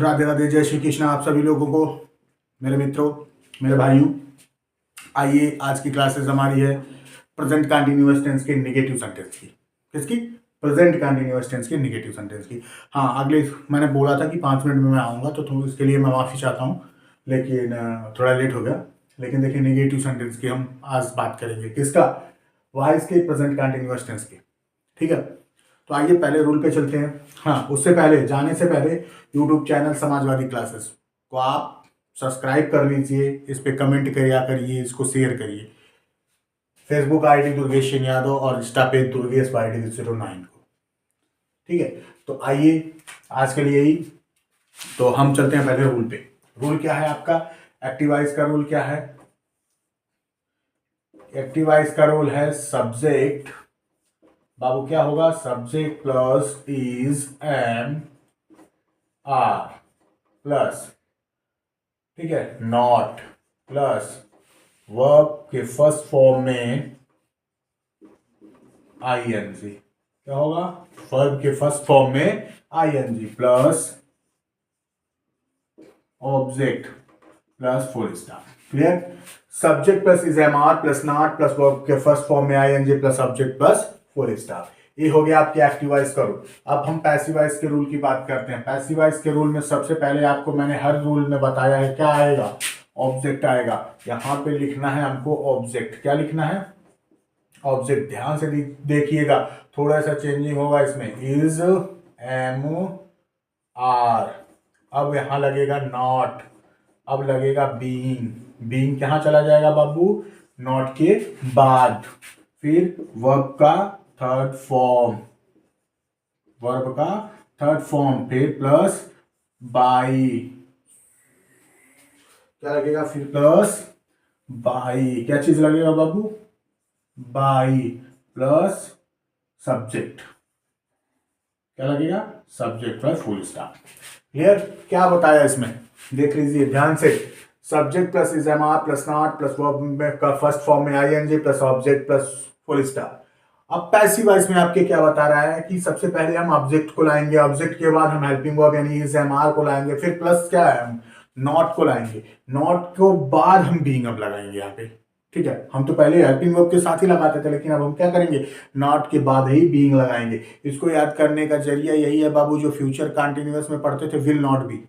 राधे राधे, जय श्री कृष्ण आप सभी लोगों को, मेरे मित्रों, मेरे भाइयों। आइए, आज की क्लासेस हमारी है प्रेजेंट कंटिन्यूअस टेंस के नेगेटिव सेंटेंस की। किसकी? प्रेजेंट कंटिन्यूअस टेंस के नेगेटिव सेंटेंस की। हाँ, अगले मैंने बोला था कि 5 मिनट में मैं आऊँगा, तो इसके लिए मैं माफ़ी चाहता हूँ, लेकिन थोड़ा लेट हो गया। लेकिन देखिए, नेगेटिव सेंटेंस की हम आज बात करेंगे। किसका? वॉइस के प्रेजेंट कंटिन्यूअस टेंस की। ठीक है, तो आइए पहले रूल पे चलते हैं। हाँ, उससे पहले, जाने से पहले यूट्यूब चैनल समाजवादी क्लासेस को आप सब्सक्राइब कर लीजिए, इस पे कमेंट करिए, इसको शेयर करिए। फेसबुक आईडी दुर्गेश यादव और इंस्टा पेज दुर्गेश YD09 को। ठीक है, तो आइए, आज के लिए यही। तो हम चलते हैं पहले रूल पे। रूल क्या है आपका? एक्टिवाइज का रूल क्या है? एक्टिवाइज का रूल है सब्जेक्ट, बाबू क्या होगा? Subject plus is am are plus, ठीक है, नॉट प्लस वर्ब के फर्स्ट फॉर्म में आईएनजी। क्या होगा? वर्ब के फर्स्ट फॉर्म में ING plus object plus full stop. Clear? Subject plus is am are plus not plus verb के first form में ING plus object plus full stop. ये हो गया आपके एक्टिवाइज का रूल। अब हम पैसिवाइज के रूल की बात करते हैं। पैसिवाइज के रूल में सबसे पहले आपको मैंने हर रूल में बताया है, क्या आएगा? ऑब्जेक्ट आएगा। यहां पे लिखना है हमको ऑब्जेक्ट। क्या लिखना है? ऑब्जेक्ट। ध्यान से देखिएगा, थोड़ा सा चेंजिंग होगा इसमें। इज एम आर, अब यहां लगेगा नॉट, अब लगेगा बीइंग। बीइंग कहां चला जाएगा बाबू? नॉट के बाद। फिर वर्ब का थर्ड फॉर्म, वर्ब का थर्ड फॉर्म, फिर प्लस बाई। क्या लगेगा? फिर प्लस बाई। क्या चीज लगेगा बाबू? By plus subject. क्या लगेगा? Subject plus full stop. Clear? क्या बताया इसमें? देख लीजिए ध्यान से। Subject plus is am are plus not plus verb का फर्स्ट फॉर्म में ING plus object plus full stop. अब पैसिव वॉइस में आपके क्या बता रहा है कि सबसे पहले हम ऑब्जेक्ट को लाएंगे, ऑब्जेक्ट के बाद हम हेल्पिंग वर्ब यानी इज एम आर को लाएंगे, फिर प्लस क्या है, हम नॉट को लाएंगे, नॉट को बाद हम बीइंग अब लगाएंगे यहाँ पे। ठीक है, हम तो पहले हेल्पिंग वर्ब के साथ ही लगाते थे, लेकिन अब हम क्या करेंगे? नॉट के बाद ही बीइंग लगाएंगे। इसको याद करने का जरिया यही है बाबू, जो फ्यूचर कंटिन्यूअस में पढ़ते थे, विल नॉट बी,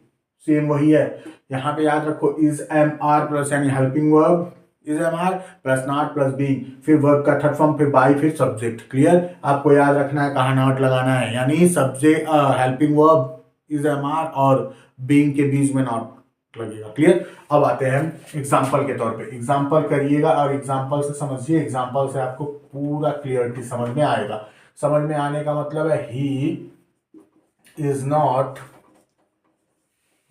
सेम वही है। यहाँ पे याद रखो, इज एम आर प्लस यानी helping verb is am are plus not plus being, फिर वर्ब का थर्ड फॉर्म, फिर बाई, फिर सब्जेक्ट। क्लियर? आपको याद रखना है कहाँ नॉट लगाना है, यानी subject helping verb is am are और बीइंग के बीच में नॉट लगेगा। क्लियर? अब आते हैं एग्जाम्पल के तौर पे। एग्जाम्पल करिएगा और एग्जाम्पल से समझिए, एग्जाम्पल से आपको पूरा क्लियरिटी समझ में आएगा। समझ में आने का मतलब है, he is not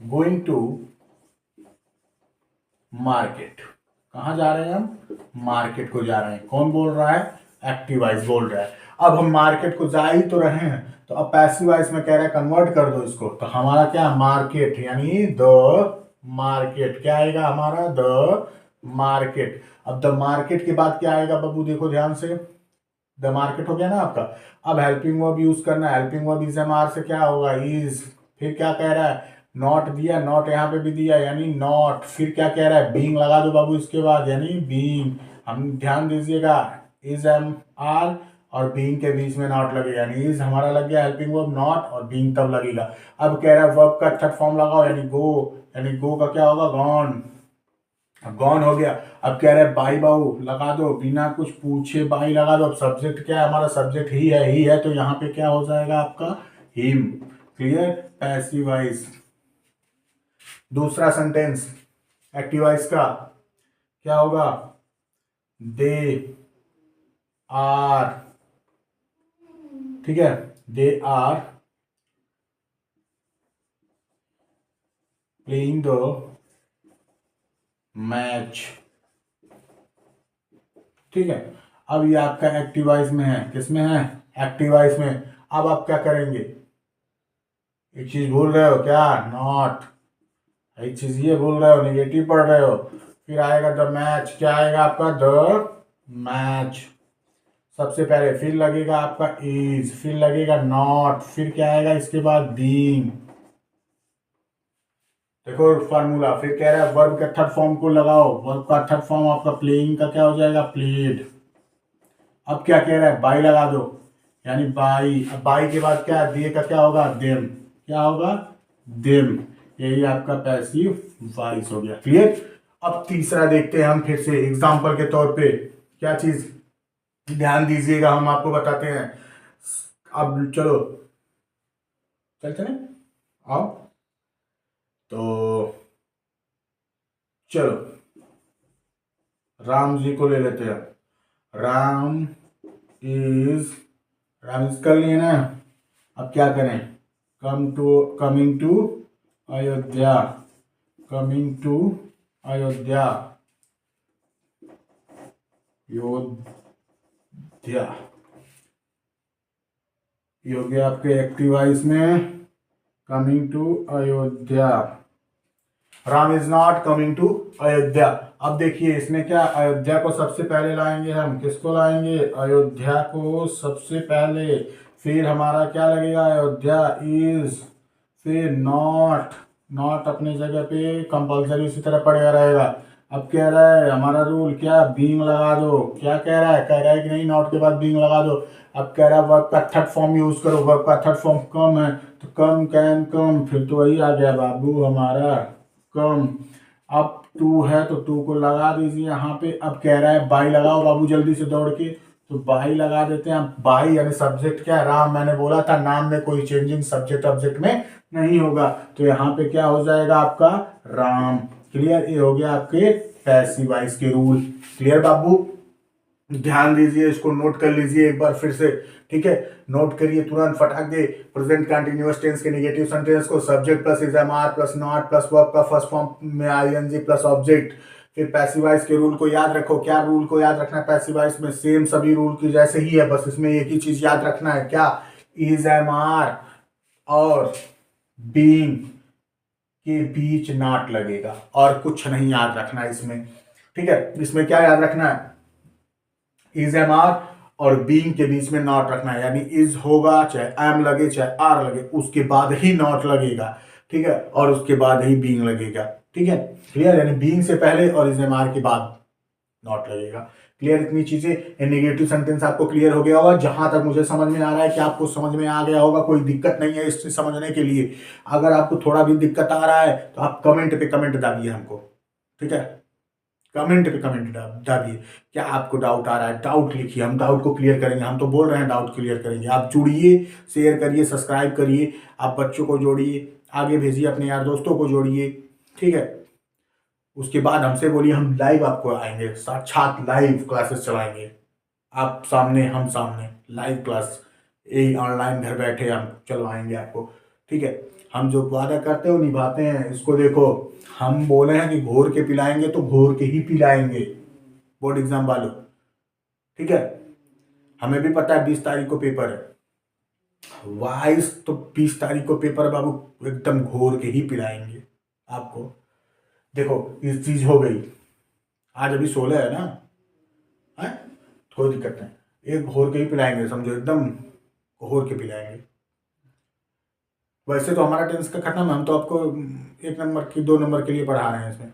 going to market. कहां जा रहे हैं हम? मार्केट को जा रहे हैं। कौन बोल रहा है? एक्टिवाइज बोल रहा है। अब हम मार्केट को जा ही तो रहे हैं, तो अब पैसिवाइज में कह रहा है कन्वर्ट कर दो इसको, तो हमारा क्या? मार्केट यानी द मार्केट। क्या आएगा हमारा? The market. अब द मार्केट के बाद क्या आएगा बाबू? देखो ध्यान से, द मार्केट हो गया ना आपका। अब हेल्पिंग वर्ब यूज करना है। Helping verb is am are से क्या होगा? इज। फिर क्या कह रहा है? नॉट दिया, नॉट यहाँ पे भी दिया यानी नॉट। फिर क्या कह रहा है? बीइंग लगा दो बाबू इसके बाद, यानी बीइंग। हम ध्यान दीजिएगा, इज एम आर और बीइंग के बीच में नॉट लगेगा, यानी इज हमारा लग गया हेल्पिंग वर्ब, नॉट और बीइंग तब लगेगा। अब कह रहा है वर्ब का थर्ड फॉर्म लगाओ, यानी गो, यानी गो का क्या होगा? गॉन। अब गॉन हो गया। अब कह रहे हैं बाई बाऊ लगा दो, बिना कुछ पूछे बाई लगा दो। अब सब्जेक्ट क्या है हमारा? सब्जेक्ट ही है, तो यहाँ पे क्या हो जाएगा आपका? हिम। क्लियर? पैसिवाइज। दूसरा सेंटेंस एक्टिवाइज का क्या होगा? दे आर, ठीक है, they are playing the match. ठीक है, अब ये आपका एक्टिवाइज में है। किसमें है? एक्टिवाइज में। अब आप क्या करेंगे? एक चीज भूल रहे हो क्या? नॉट। एक चीज ये भूल रहे हो, नेगेटिव पढ़ रहे हो। फिर आएगा द मैच। क्या आएगा आपका? द मैच सबसे पहले, फिर लगेगा आपका इज, फिर लगेगा नॉट, फिर क्या आएगा इसके बाद? बीइंग। देखो फार्मूला, फिर कह रहा है वर्ब के थर्ड फॉर्म को लगाओ, वर्ब का थर्ड फॉर्म आपका प्लेइंग का क्या हो जाएगा, प्लेड। अब क्या कह रहा है, बाई लगा दो, यानी बाई। अब बाई के बाद क्या है, दिए का क्या होगा, देम। क्या होगा, देम। यही आपका पैसिव वॉइस हो गया। क्लियर। अब तीसरा देखते हैं हम फिर से एग्जाम्पल के तौर पे। क्या चीज, ध्यान दीजिएगा, हम आपको बताते हैं। अब चलो, चल चले, आओ। तो चलो, राम जी को ले लेते हैं। राम इज, राम इज कर लिए ना। अब क्या करें, coming to Ayodhya, coming to Ayodhya, योध्या। ये हो गया आपके एक्टिव वॉइस में, coming to Ayodhya. Ram is not coming to Ayodhya. अब देखिए इसमें क्या, अयोध्या को सबसे पहले लाएंगे हम, किसको लाएंगे, अयोध्या को सबसे पहले। फिर हमारा क्या लगेगा, अयोध्या इज, फिर नॉट, नॉट अपनी जगह पे कंपल्सरी उसी तरह पड़ेगा रहेगा। अब कह रहा है हमारा रूल क्या, बीइंग लगा दो। क्या कह रहा है कि नहीं, नॉट के बाद बीइंग लगा दो। अब कह रहा है वर्ब का थर्ड फॉर्म यूज करो, वर्ब का थर्ड फॉर्म कम है, तो कम, कैन, कम, फिर तो वही आ गया बाबू हमारा, कम। अब टू है तो टू को लगा दीजिए यहाँ पे। अब कह रहा है बाई लगाओ बाबू जल्दी से दौड़ के, तो बाई लगा देते हैं। बाई यानी सब्जेक्ट क्या है, राम। मैंने बोला था नाम में कोई चेंजिंग सब्जेक्ट ऑब्जेक्ट में नहीं होगा, तो यहाँ पे क्या हो जाएगा आपका, राम। क्लियर, ये हो गया आपके पैसिव वॉइस के रूल। क्लियर बाबू, ध्यान दीजिए, इसको नोट कर लीजिए एक बार फिर से। ठीक है, नोट करिए तुरंत फटाक दे। प्रेजेंट कंटिन्यूअस टेंस के नेगेटिव सेंटेंस को subject plus is am are plus not plus verb का फर्स्ट फॉर्म में आईएनजी प्लस ऑब्जेक्ट। फिर पैसिव वॉइस के रूल को याद रखो। क्या रूल को याद रखना है पैसिव वॉइस में, सेम सभी रूल की जैसे ही है, बस इसमें एक ही चीज याद रखना है, क्या, इज एम आर और बीइंग के बीच नॉट लगेगा, और कुछ नहीं याद रखना है इसमें। ठीक है, इसमें क्या याद रखना है, इज एम आर और बीइंग के बीच में नॉट रखना है, यानी इज होगा चाहे एम लगे चाहे आर लगे, उसके बाद ही नॉट लगेगा। ठीक है, और उसके बाद ही बीइंग लगेगा। ठीक है, क्लियर, यानी बीइंग से पहले और इज एम आर के बाद नॉट लगेगा। क्लियर, इतनी चीजें। नेगेटिव सेंटेंस आपको क्लियर हो गया होगा, जहां तक मुझे समझ में आ रहा है कि आपको समझ में आ गया होगा, कोई दिक्कत नहीं है इससे समझने के लिए। अगर आपको थोड़ा भी दिक्कत आ रहा है तो आप कमेंट पे कमेंट दाबिए हमको। ठीक है, कमेंट पे कमेंट डालिए, क्या आपको डाउट आ रहा है, डाउट लिखिए, हम डाउट को क्लियर करेंगे। हम तो बोल रहे हैं डाउट क्लियर करेंगे। आप जुड़िए, शेयर करिए, सब्सक्राइब करिए, आप बच्चों को जोड़िए, आगे भेजिए, अपने यार दोस्तों को जोड़िए। ठीक है, उसके बाद हमसे बोलिए, हम लाइव आपको आएंगे, साक्षात लाइव क्लासेस चलाएंगे, आप सामने हम सामने लाइव क्लास, यही ऑनलाइन घर बैठे हम चलवाएंगे आपको। ठीक है, हम जो वादा करते हैं वो निभाते हैं। इसको देखो, हम बोले हैं कि घोर के पिलाएंगे तो घोर के ही पिलाएंगे, बोर्ड एग्जाम वालों। ठीक है, हमें भी पता है 20 तारीख को पेपर है, वाइस तो 20 तारीख को पेपर है बाबू, एकदम घोर के ही पिलाएंगे आपको। देखो, ये चीज हो गई, आज अभी 16 है ना, है, कोई दिक्कत नहीं, एक घोर के ही पिलाएंगे, समझो एकदम घोर के पिलाएंगे। वैसे तो हमारा टेंस का खत्म है, हम तो आपको 1 नंबर की 2 नंबर के लिए पढ़ा रहे हैं इसमें।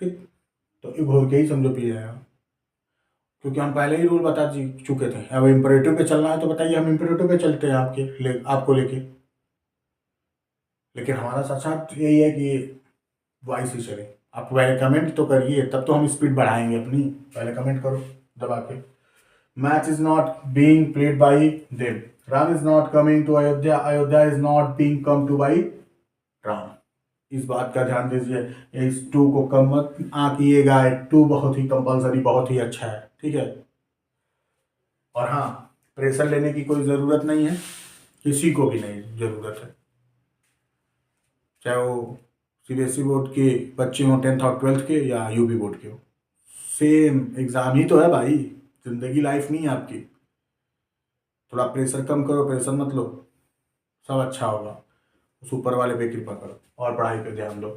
ठीक, तो एक घोर के ही समझो पी जाएगा, क्योंकि हम पहले ही रूल बता चुके थे। अब इम्परेटिव पे चलना है तो बताइए, हम इम्परेटिव पे चलते हैं आपको लेके। लेकिन हमारा साथ यही है कि वॉइस ही चले। आप पहले कमेंट तो करिए, तब तो हम स्पीड बढ़ाएंगे अपनी। पहले कमेंट करो दबा के। Match is not being played by them. Ram is not coming to Ayodhya, Ayodhya is not being come to by Ram. इस बात का ध्यान दीजिए, इस टू को कम मत आंकिएगा, टू बहुत ही कंपलसरी, बहुत ही अच्छा है। ठीक है, और हाँ, प्रेशर लेने की कोई ज़रूरत नहीं है, किसी को भी नहीं ज़रूरत है, चाहे वो सीबीएसई बोर्ड के बच्चे हों, 10th और 12th के, या यूपी बोर्ड के हो, सेम एग्ज़ाम ही तो है भाई, ज़िंदगी लाइफ नहीं है आपकी। थोड़ा प्रेशर कम करो, प्रेशर मत लो, सब अच्छा होगा। उस ऊपर वाले पे कृपा करो और पढ़ाई पे ध्यान दो।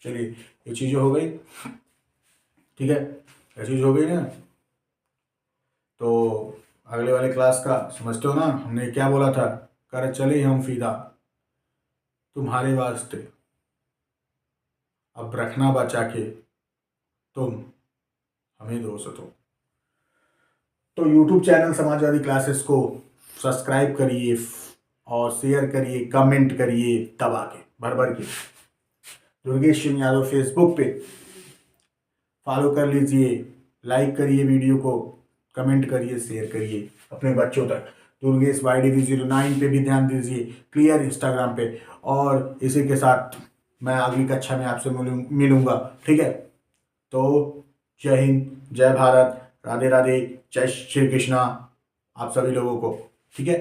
चलिए, ये चीज़ें हो गई। ठीक है, ये चीज़ हो गई ना, तो अगले वाले क्लास का समझते हो ना, हमने क्या बोला था, कर चले हम फिदा तुम्हारे वास्ते। अब रखना बचा के तुम हमें दोस्त हो। तो यूट्यूब चैनल समाजवादी क्लासेस को सब्सक्राइब करिए और शेयर करिए, कमेंट करिए दबा के भर भर के। दुर्गेश सिंह यादव फेसबुक पे फॉलो कर लीजिए, लाइक करिए वीडियो को, कमेंट करिए, शेयर करिए अपने बच्चों तक। दुर्गेश YDV09 पे भी ध्यान दीजिए, क्लियर इंस्टाग्राम पे। और इसी के साथ मैं अगली कक्षा में आपसे मिलूंगा, ठीक है। तो जय हिंद, जय भारत, राधे राधे, जय श्री कृष्णा आप सभी लोगों को, ठीक है।